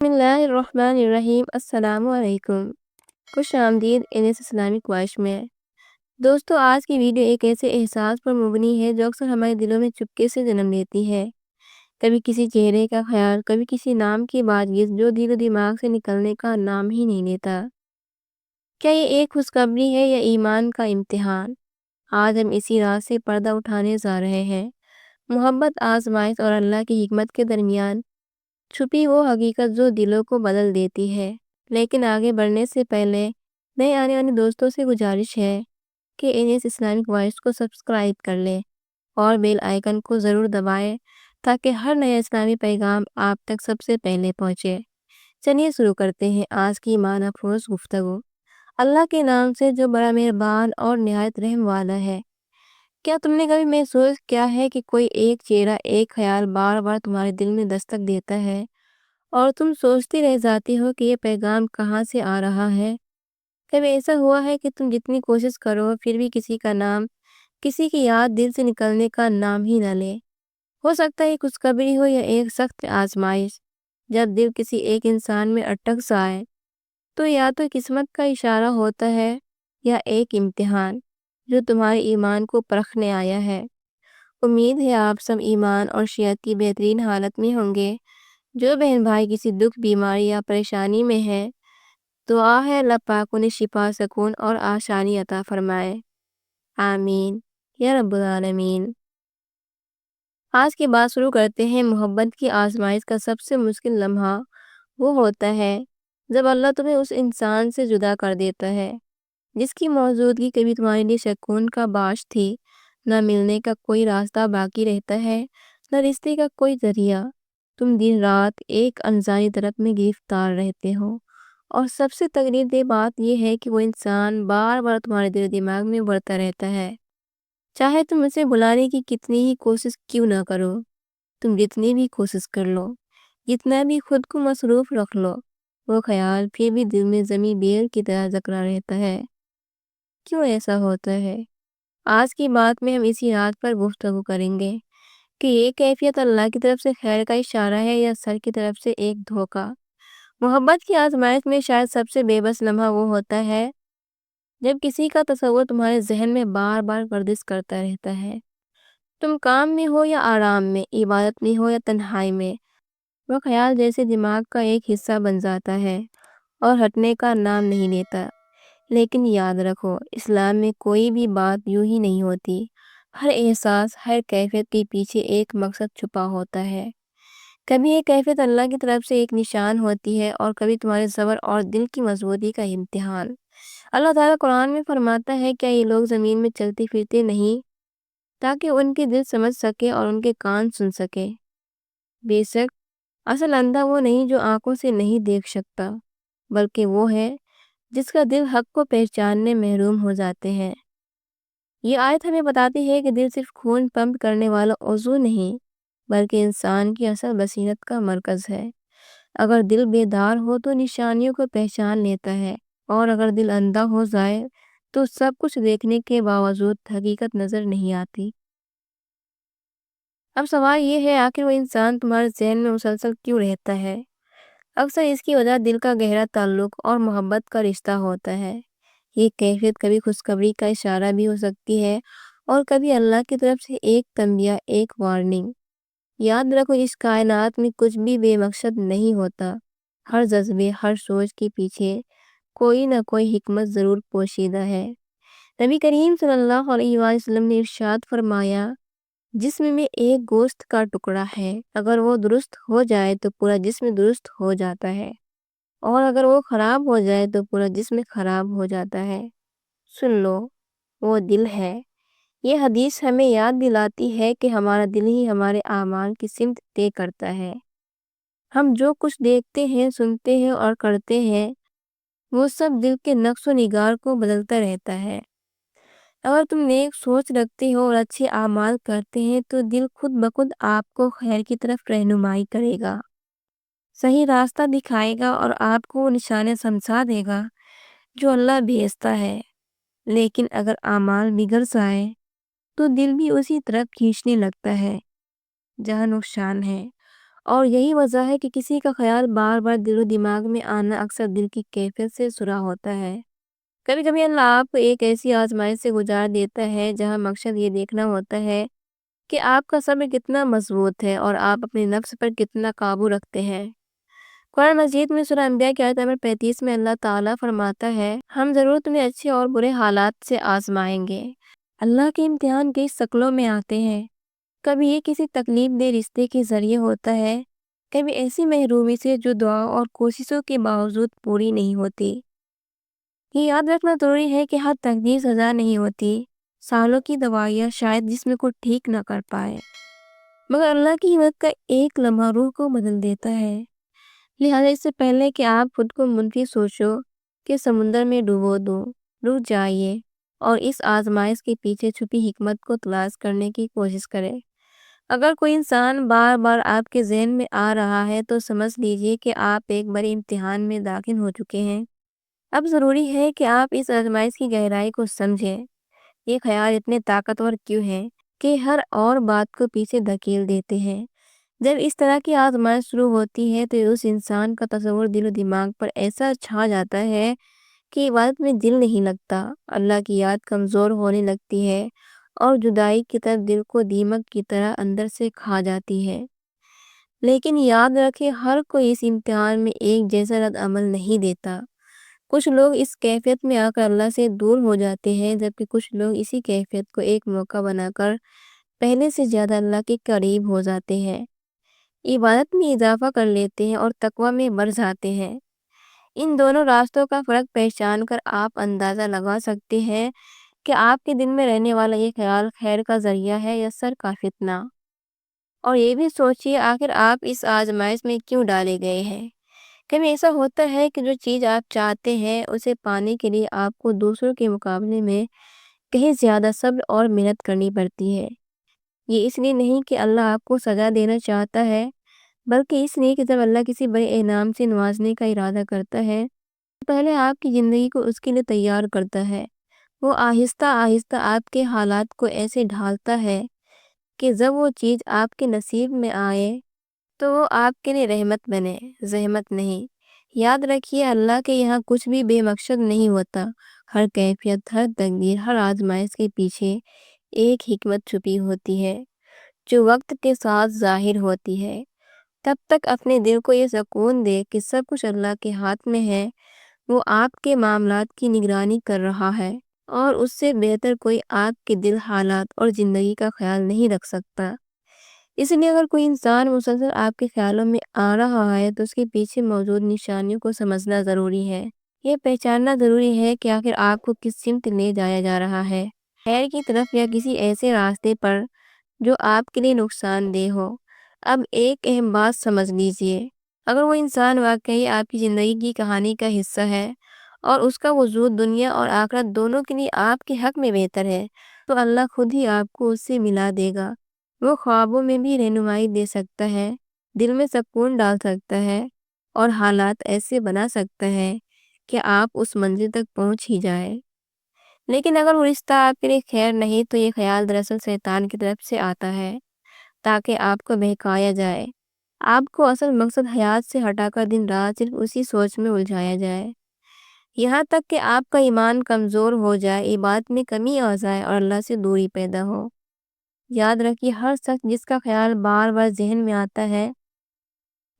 بسم اللہ الرحمن الرحیم۔ السلام علیکم۔ خوش آمدید انیس اسلامک وائس میں۔ دوستو، آج کی ویڈیو ایک ایسے احساس پر مبنی ہے جو اکثر ہمارے دلوں میں چپکے سے جنم لیتی ہے۔ کبھی کسی چہرے کا خیال، کبھی کسی نام کی بات جو دل و دماغ سے نکلنے کا نام ہی نہیں لیتا۔ کیا یہ ایک خوشخبری ہے یا ایمان کا امتحان؟ آج ہم اسی راز سے پردہ اٹھانے جا رہے ہیں۔ محبت، آزمائش اور اللہ کی حکمت کے درمیان چھپی وہ حقیقت جو دلوں کو بدل دیتی ہے۔ لیکن آگے بڑھنے سے پہلے نئے آنے والے دوستوں سے گزارش ہے کہ انیس اسلامک وائس کو سبسکرائب کر لیں اور بیل آئیکن کو ضرور دبائیں تاکہ ہر نیا اسلامی پیغام آپ تک سب سے پہلے پہنچے۔ چلیے شروع کرتے ہیں آج کی ایمان افروز گفتگو۔ اللہ کے نام سے جو بڑا مہربان اور نہایت رحم والا ہے۔ کیا تم نے کبھی محسوس کیا ہے کہ کوئی ایک چہرہ، ایک خیال بار بار تمہارے دل میں دستک دیتا ہے اور تم سوچتی رہ جاتی ہو کہ یہ پیغام کہاں سے آ رہا ہے؟ کبھی ایسا ہوا ہے کہ تم جتنی کوشش کرو پھر بھی کسی کا نام، کسی کی یاد دل سے نکلنے کا نام ہی نہ لے؟ ہو سکتا ہے خوشخبری ہو یا ایک سخت آزمائش۔ جب دل کسی ایک انسان میں اٹک جائے تو یا تو قسمت کا اشارہ ہوتا ہے یا ایک امتحان جو تمہارے ایمان کو پرکھنے آیا ہے۔ امید ہے آپ سب ایمان اور صحت کی بہترین حالت میں ہوں گے۔ جو بہن بھائی کسی دکھ، بیماری یا پریشانی میں ہے، دعا ہے اللہ پاک انہیں شفا، سکون اور آسانی عطا فرمائے۔ آمین یا رب العالمین۔ آج کی بات شروع کرتے ہیں۔ محبت کی آزمائش کا سب سے مشکل لمحہ وہ ہوتا ہے جب اللہ تمہیں اس انسان سے جدا کر دیتا ہے جس کی موجودگی کبھی تمہارے لیے سکون کا باعث تھی۔ نہ ملنے کا کوئی راستہ باقی رہتا ہے، نہ رشتے کا کوئی ذریعہ۔ تم دن رات ایک انجانی درد میں گرفتار رہتے ہو، اور سب سے تکلیف دہ بات یہ ہے کہ وہ انسان بار بار تمہارے دل و دماغ میں بڑھتا رہتا ہے۔ چاہے تم اسے بلانے کی کتنی ہی کوشش کیوں نہ کرو، تم جتنی بھی کوشش کر لو، جتنا بھی خود کو مصروف رکھ لو، وہ خیال پھر بھی دل میں زمیں بیل کی طرح جکڑا رہتا ہے۔ کیوں ایسا ہوتا ہے؟ آج کی بات میں ہم اسی رات پر گفتگو کریں گے کہ یہ کیفیت اللہ کی طرف سے خیر کا اشارہ ہے یا سر کی طرف سے ایک دھوکہ۔ محبت کی آزمائش میں شاید سب سے بے بس لمحہ وہ ہوتا ہے جب کسی کا تصور تمہارے ذہن میں بار بار گردش کرتا رہتا ہے۔ تم کام میں ہو یا آرام میں، عبادت میں ہو یا تنہائی میں، وہ خیال جیسے دماغ کا ایک حصہ بن جاتا ہے اور ہٹنے کا نام نہیں لیتا۔ لیکن یاد رکھو، اسلام میں کوئی بھی بات یوں ہی نہیں ہوتی۔ ہر احساس، ہر کیفیت کے پیچھے ایک مقصد چھپا ہوتا ہے۔ کبھی یہ کیفیت اللہ کی طرف سے ایک نشان ہوتی ہے اور کبھی تمہارے صبر اور دل کی مضبوطی کا امتحان۔ اللہ تعالیٰ قرآن میں فرماتا ہے، کیا یہ لوگ زمین میں چلتے پھرتے نہیں تاکہ ان کے دل سمجھ سکے اور ان کے کان سن سکے؟ بے شک اصل اندھا وہ نہیں جو آنکھوں سے نہیں دیکھ سکتا، بلکہ وہ ہے جس کا دل حق کو پہچاننے محروم ہو جاتے ہیں۔ یہ آیت ہمیں بتاتی ہے کہ دل صرف خون پمپ کرنے والا عضو نہیں، بلکہ انسان کی اصل بصیرت کا مرکز ہے۔ اگر دل بیدار ہو تو نشانیوں کو پہچان لیتا ہے، اور اگر دل اندھا ہو جائے تو سب کچھ دیکھنے کے باوجود حقیقت نظر نہیں آتی۔ اب سوال یہ ہے، آخر وہ انسان تمہارے ذہن میں مسلسل کیوں رہتا ہے؟ اکثر اس کی وجہ دل کا گہرا تعلق اور محبت کا رشتہ ہوتا ہے۔ یہ کیفیت کبھی خوشخبری کا اشارہ بھی ہو سکتی ہے اور کبھی اللہ کی طرف سے ایک تنبیہ، ایک وارننگ۔ یاد رکھو، اس کائنات میں کچھ بھی بے مقصد نہیں ہوتا۔ ہر جذبے، ہر سوچ کے پیچھے کوئی نہ کوئی حکمت ضرور پوشیدہ ہے۔ نبی کریم صلی اللہ علیہ وآلہ وسلم نے ارشاد فرمایا، جسم میں ایک گوشت کا ٹکڑا ہے، اگر وہ درست ہو جائے تو پورا جسم درست ہو جاتا ہے، اور اگر وہ خراب ہو جائے تو پورا جسم خراب ہو جاتا ہے۔ سن لو، وہ دل ہے۔ یہ حدیث ہمیں یاد دلاتی ہے کہ ہمارا دل ہی ہمارے اعمال کی سمت طے کرتا ہے۔ ہم جو کچھ دیکھتے ہیں، سنتے ہیں اور کرتے ہیں، وہ سب دل کے نقش و نگار کو بدلتا رہتا ہے۔ اگر تم نیک سوچ رکھتے ہو اور اچھے اعمال کرتے ہیں تو دل خود بخود آپ کو خیر کی طرف رہنمائی کرے گا، صحیح راستہ دکھائے گا اور آپ کو وہ نشانے سمجھا دے گا جو اللہ بھیجتا ہے۔ لیکن اگر اعمال بگڑ جائے تو دل بھی اسی طرف کھینچنے لگتا ہے جہاں نقصان ہے، اور یہی وجہ ہے کہ کسی کا خیال بار بار دل و دماغ میں آنا اکثر دل کی کیفیت سے سرا ہوتا ہے۔ کبھی کبھی اللہ آپ کو ایک ایسی آزمائش سے گزار دیتا ہے جہاں مقصد یہ دیکھنا ہوتا ہے کہ آپ کا صبر کتنا مضبوط ہے اور آپ اپنے نفس پر کتنا قابو رکھتے ہیں۔ قرآن مجید میں سورہ انبیاء کی آیت نمبر 35 میں اللہ تعالیٰ فرماتا ہے، ہم ضرور تمہیں اچھے اور برے حالات سے آزمائیں گے۔ اللہ کے امتحان کئی شکلوں میں آتے ہیں۔ کبھی یہ کسی تکلیف دہ رشتے کے ذریعے ہوتا ہے، کبھی ایسی محرومی سے جو دعا اور کوششوں کے باوجود پوری نہیں ہوتی۔ یہ یاد رکھنا ضروری ہے کہ ہر تقدیر سزا نہیں ہوتی۔ سالوں کی دوائیاں شاید جسم کو ٹھیک نہ کر پائے، مگر اللہ کی ہمت کا ایک لمحہ روح کو بدل دیتا ہے۔ لہٰذا اس سے پہلے کہ آپ خود کو منفی سوچو کہ سمندر میں ڈوبو دو، رک جائیے اور اس آزمائش کے پیچھے چھپی حکمت کو تلاش کرنے کی کوشش کریں۔ اگر کوئی انسان بار بار آپ کے ذہن میں آ رہا ہے تو سمجھ لیجئے کہ آپ ایک بڑے امتحان میں داخل ہو چکے ہیں۔ اب ضروری ہے کہ آپ اس آزمائش کی گہرائی کو سمجھیں۔ یہ خیال اتنے طاقتور کیوں ہیں کہ ہر اور بات کو پیچھے دھکیل دیتے ہیں؟ جب اس طرح کی آزمائش شروع ہوتی ہے تو اس انسان کا تصور دل و دماغ پر ایسا چھا جاتا ہے کہ عبادت میں دل نہیں لگتا، اللہ کی یاد کمزور ہونے لگتی ہے اور جدائی کی طرف دل کو دیمک کی طرح اندر سے کھا جاتی ہے۔ لیکن یاد رکھیں، ہر کوئی اس امتحان میں ایک جیسا رد عمل نہیں دیتا۔ کچھ لوگ اس کیفیت میں آ کر اللہ سے دور ہو جاتے ہیں، جبکہ کچھ لوگ اسی کیفیت کو ایک موقع بنا کر پہلے سے زیادہ اللہ کے قریب ہو جاتے ہیں، عبادت میں اضافہ کر لیتے ہیں اور تقوی میں بڑھ جاتے ہیں۔ ان دونوں راستوں کا فرق پہچان کر آپ اندازہ لگا سکتے ہیں کہ آپ کے دل میں رہنے والا یہ خیال خیر کا ذریعہ ہے یا شر کا فتنہ۔ اور یہ بھی سوچئے آخر آپ اس آزمائش میں کیوں ڈالے گئے ہیں۔ کبھی ایسا ہوتا ہے کہ جو چیز آپ چاہتے ہیں اسے پانے کے لیے آپ کو دوسروں کے مقابلے میں کہیں زیادہ صبر اور محنت کرنی پڑتی ہے۔ یہ اس لیے نہیں کہ اللہ آپ کو سزا دینا چاہتا ہے، بلکہ اس لیے کہ جب اللہ کسی بڑے انعام سے نوازنے کا ارادہ کرتا ہے تو پہلے آپ کی زندگی کو اس کے لیے تیار کرتا ہے۔ وہ آہستہ آہستہ آپ کے حالات کو ایسے ڈھالتا ہے کہ جب وہ چیز آپ کے نصیب میں آئے تو وہ آپ کے لیے رحمت بنے، زحمت نہیں۔ یاد رکھیے، اللہ کے یہاں کچھ بھی بے مقصد نہیں ہوتا۔ ہر کیفیت، ہر تقدیر، ہر آزمائش کے پیچھے ایک حکمت چھپی ہوتی ہے جو وقت کے ساتھ ظاہر ہوتی ہے۔ تب تک اپنے دل کو یہ سکون دے کہ سب کچھ اللہ کے ہاتھ میں ہے۔ وہ آپ کے معاملات کی نگرانی کر رہا ہے اور اس سے بہتر کوئی آپ کے دل، حالات اور زندگی کا خیال نہیں رکھ سکتا۔ اس لیے اگر کوئی انسان مسلسل آپ کے خیالوں میں آ رہا ہے تو اس کے پیچھے موجود نشانیوں کو سمجھنا ضروری ہے۔ یہ پہچاننا ضروری ہے کہ آخر آپ کو کس سمت لے جایا جا رہا ہے، خیر کی طرف یا کسی ایسے راستے پر جو آپ کے لیے نقصان دہ ہو۔ اب ایک اہم بات سمجھ لیجئے، اگر وہ انسان واقعی آپ کی زندگی کی کہانی کا حصہ ہے اور اس کا وجود دنیا اور آخرت دونوں کے لیے آپ کے حق میں بہتر ہے تو اللہ خود ہی آپ کو اس سے ملا دے گا۔ وہ خوابوں میں بھی رہنمائی دے سکتا ہے، دل میں سکون ڈال سکتا ہے اور حالات ایسے بنا سکتا ہے کہ آپ اس منزل تک پہنچ ہی جائے۔ لیکن اگر وہ رشتہ آپ کے لیے خیر نہیں تو یہ خیال دراصل شیطان کی طرف سے آتا ہے تاکہ آپ کو بہکایا جائے، آپ کو اصل مقصد حیات سے ہٹا کر دن رات صرف اسی سوچ میں الجھایا جائے، یہاں تک کہ آپ کا ایمان کمزور ہو جائے، عبادت میں کمی آ جائے اور اللہ سے دوری پیدا ہو۔ یاد رکھیے، ہر شخص جس کا خیال بار بار ذہن میں آتا ہے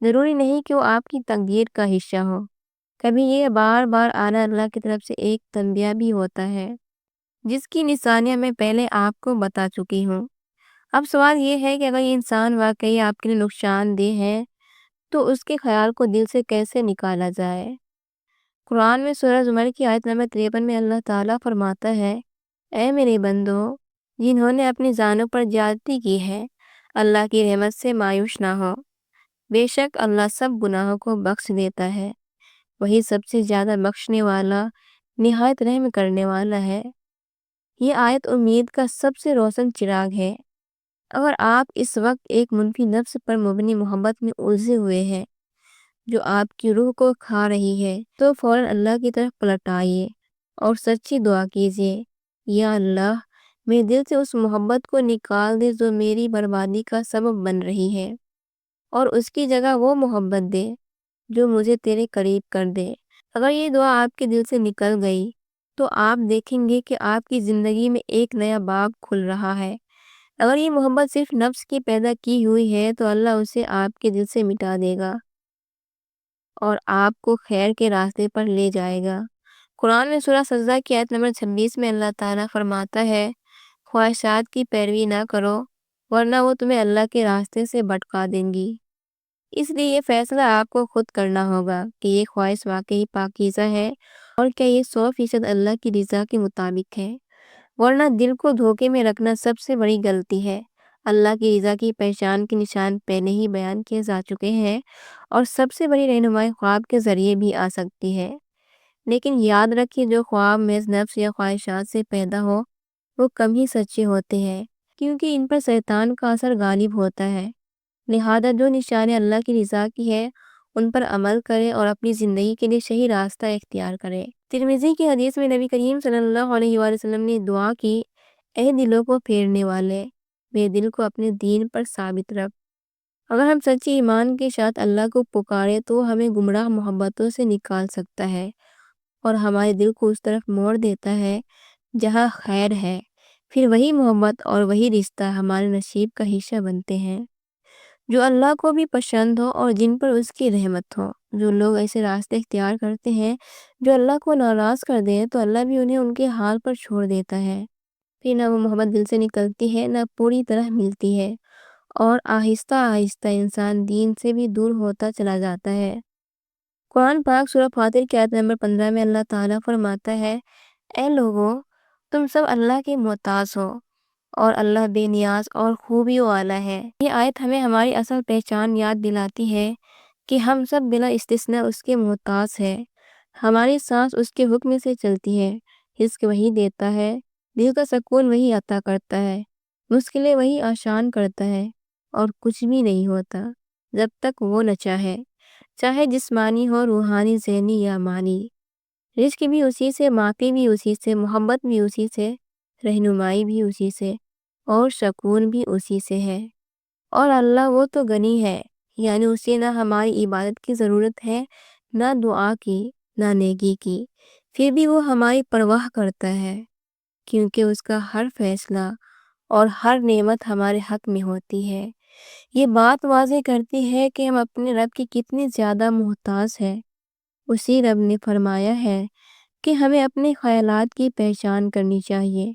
ضروری نہیں کہ وہ آپ کی تقدیر کا حصہ ہو۔ کبھی یہ بار بار آنا اللہ کی طرف سے ایک تنبیہ بھی ہوتا ہے جس کی نشانیاں میں پہلے آپ کو بتا چکی ہوں۔ اب سوال یہ ہے کہ اگر یہ انسان واقعی آپ کے لیے نقصان دہ ہے تو اس کے خیال کو دل سے کیسے نکالا جائے؟ قرآن میں سورہ زمر کی آیت نمبر 53 میں اللہ تعالیٰ فرماتا ہے، اے میرے بندو، جنہوں نے اپنی جانوں پر زیادتی کی ہے، اللہ کی رحمت سے مایوس نہ ہو۔ بے شک اللہ سب گناہوں کو بخش دیتا ہے، وہی سب سے زیادہ بخشنے والا، نہایت رحم کرنے والا ہے۔ یہ آیت امید کا سب سے روشن چراغ ہے۔ اگر آپ اس وقت ایک منفی نفس پر مبنی محبت میں الجھے ہوئے ہیں جو آپ کی روح کو کھا رہی ہے تو فوراً اللہ کی طرف پلٹ آئیے اور سچی دعا کیجیے، یا اللہ، میرے دل سے اس محبت کو نکال دے جو میری بربادی کا سبب بن رہی ہے۔ اور اس کی جگہ وہ محبت دے جو مجھے تیرے قریب کر دے۔ اگر یہ دعا آپ کے دل سے نکل گئی تو آپ دیکھیں گے کہ آپ کی زندگی میں ایک نیا باب کھل رہا ہے۔ اگر یہ محبت صرف نفس کی پیدا کی ہوئی ہے تو اللہ اسے آپ کے دل سے مٹا دے گا اور آپ کو خیر کے راستے پر لے جائے گا۔ قرآن میں سورہ سجدہ کی آیت نمبر 26 میں اللہ تعالیٰ فرماتا ہے، خواہشات کی پیروی نہ کرو ورنہ وہ تمہیں اللہ کے راستے سے بھٹکا دیں گی۔ اس لیے یہ فیصلہ آپ کو خود کرنا ہوگا کہ یہ خواہش واقعی پاکیزہ ہے اور کیا یہ 100% اللہ کی رضا کے مطابق ہے، ورنہ دل کو دھوکے میں رکھنا سب سے بڑی غلطی ہے۔ اللہ کی رضا کی پہچان کے نشان پہلے ہی بیان کیے جا چکے ہیں اور سب سے بڑی رہنمائی خواب کے ذریعے بھی آ سکتی ہے، لیکن یاد رکھیے جو خواب محض نفس یا خواہشات سے پیدا ہو وہ کم ہی سچے ہوتے ہیں، کیونکہ ان پر شیطان کا اثر غالب ہوتا ہے۔ لہذا جو نشانیں اللہ کی رضا کی ہے ان پر عمل کرے اور اپنی زندگی کے لیے صحیح راستہ اختیار کرے۔ ترمذی کی حدیث میں نبی کریم صلی اللہ علیہ وآلہ وسلم نے دعا کی، اے دلوں کو پھیرنے والے، میرے دل کو اپنے دین پر ثابت رکھ۔ اگر ہم سچی ایمان کے ساتھ اللہ کو پکارے تو وہ ہمیں گمراہ محبتوں سے نکال سکتا ہے اور ہمارے دل کو اس طرف موڑ دیتا ہے جہاں خیر ہے۔ پھر وہی محبت اور وہی رشتہ ہمارے نصیب کا حصہ بنتے ہیں جو اللہ کو بھی پسند ہو اور جن پر اس کی رحمت ہو۔ جو لوگ ایسے راستے اختیار کرتے ہیں جو اللہ کو ناراض کر دیں تو اللہ بھی انہیں ان کے حال پر چھوڑ دیتا ہے۔ پھر نہ وہ محبت دل سے نکلتی ہے نہ پوری طرح ملتی ہے اور آہستہ آہستہ انسان دین سے بھی دور ہوتا چلا جاتا ہے۔ قرآن پاک سورہ فاطر کی آیت نمبر 15 میں اللہ تعالیٰ فرماتا ہے، اے لوگو تم سب اللہ کے محتاج ہو اور اللہ بے نیاز اور خوبیوں والا ہے۔ یہ آیت ہمیں ہماری اصل پہچان یاد دلاتی ہے کہ ہم سب بلا استثناء اس کے محتاج ہیں۔ ہماری سانس اس کے حکم سے چلتی ہے، رزق وہی دیتا ہے، دل کا سکون وہی عطا کرتا ہے، مشکلیں وہی آسان کرتا ہے، اور کچھ بھی نہیں ہوتا جب تک وہ نہ چاہے، چاہے جسمانی ہو، روحانی، ذہنی یا مالی۔ رزق بھی اسی سے، معافی بھی اسی سے، محبت بھی اسی سے، رہنمائی بھی اسی سے، اور سکون بھی اسی سے ہے۔ اور اللہ وہ تو غنی ہے، یعنی اسے نہ ہماری عبادت کی ضرورت ہے، نہ دعا کی، نہ نیکی کی، پھر بھی وہ ہماری پرواہ کرتا ہے کیونکہ اس کا ہر فیصلہ اور ہر نعمت ہمارے حق میں ہوتی ہے۔ یہ بات واضح کرتی ہے کہ ہم اپنے رب کی کتنی زیادہ محتاج ہیں۔ اسی رب نے فرمایا ہے کہ ہمیں اپنے خیالات کی پہچان کرنی چاہیے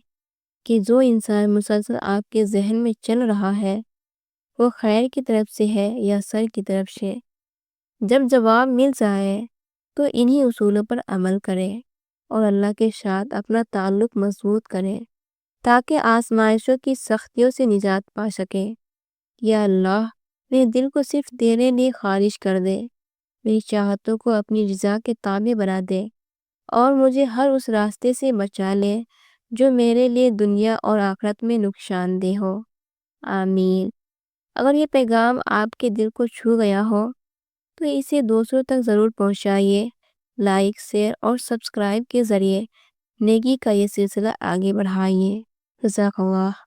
کہ جو انسان مسلسل آپ کے ذہن میں چل رہا ہے وہ خیر کی طرف سے ہے یا شر کی طرف سے۔ جب جواب مل جائے تو انہی اصولوں پر عمل کرے اور اللہ کے ساتھ اپنا تعلق مضبوط کرے تاکہ آزمائشوں کی سختیوں سے نجات پا سکے۔ یا اللہ میرے دل کو صرف تیرے لیے خالص کر دے، میری چاہتوں کو اپنی رضا کے تابع بنا دے اور مجھے ہر اس راستے سے بچا لے جو میرے لیے دنیا اور آخرت میں نقصان دہ ہو۔ آمین۔ اگر یہ پیغام آپ کے دل کو چھو گیا ہو تو اسے دوسروں تک ضرور پہنچائیے۔ لائک، شیئر اور سبسکرائب کے ذریعے نیکی کا یہ سلسلہ آگے بڑھائیے۔ جزاک اللہ۔